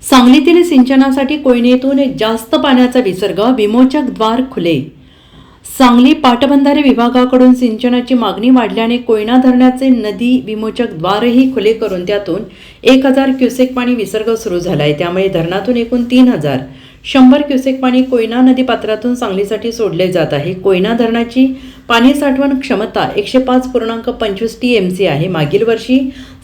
सांगलीतील सिंचनासाठी कोयनेतून जास्त पाण्याचा विसर्ग, विमोचक द्वार खुले। सांगली पाटबंधारे विभागाकडून सिंचनाची मागणी वाढल्याने कोयना धरणाचे नदी विमोचक द्वारही खुले करून त्यातून 1000 क्युसेक पाणी विसर्ग सुरू झाला आहे। त्यामुळे धरणातून एकूण 3100 क्युसेक पाणी कोयना नदी पात्रातून सांगलीसाठी सोडले जात आहे। कोयना धरणाची पाणी साठवण क्षमता 105.25 TMC आहे। मागील वर्षी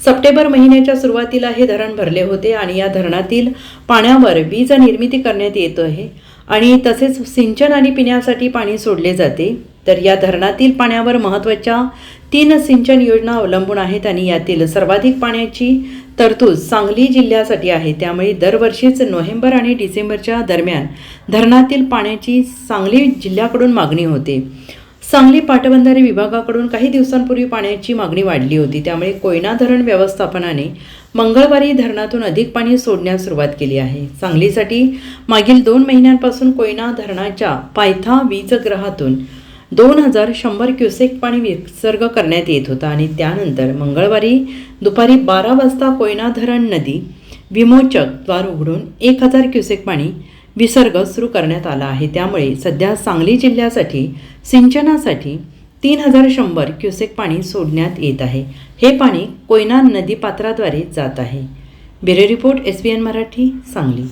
सप्टेंबर महिन्याच्या सुरुवातीला हे धरण भरले होते आणि या धरणातील पाण्यावर वीज निर्मिती करण्यात येत आहे आणि तसेच सिंचन आणि पिण्यासाठी पाणी सोडले जाते। तर या धरणातील पाण्यावर महत्त्वाच्या 3 सिंचन योजना अवलंबून आहेत आणि यातील सर्वाधिक पाण्याची तरतूद सांगली जिल्ह्यासाठी आहे। त्यामुळे दरवर्षीच नोव्हेंबर आणि डिसेंबरच्या दरम्यान धरणातील पाण्याची सांगली जिल्ह्याकडून मागणी होते। सांगली पाटबंधारे विभागाकडून काही दिवसांपूर्वी पाण्याची मागणी वाढली होती। त्यामुळे कोयना धरण व्यवस्थापनाने मंगळवारी धरणातून अधिक पाणी सोडण्यास सुरुवात केली आहे। सांगलीसाठी मागील 2 महिन्यांपासून कोयना धरणाच्या पायथा वीजगृहातून 2100 क्युसेक पाणी विसर्ग करण्यात येत होता आणि त्यानंतर मंगळवारी दुपारी 12 वाजता कोयना धरण नदी विमोचक द्वार उघडून 1000 क्युसेक पाणी विसर्ग सुरू करण्यात आला आहे। त्यामुळे सध्या सांगली जिल्ह्यासाठी सिंचनासाठी 3100 क्युसेक पाणी सोडण्यात येत आहे। हे पाणी कोयना नदी पात्राद्वारे जात आहे। Bureau report SBN Marathi, Sangli.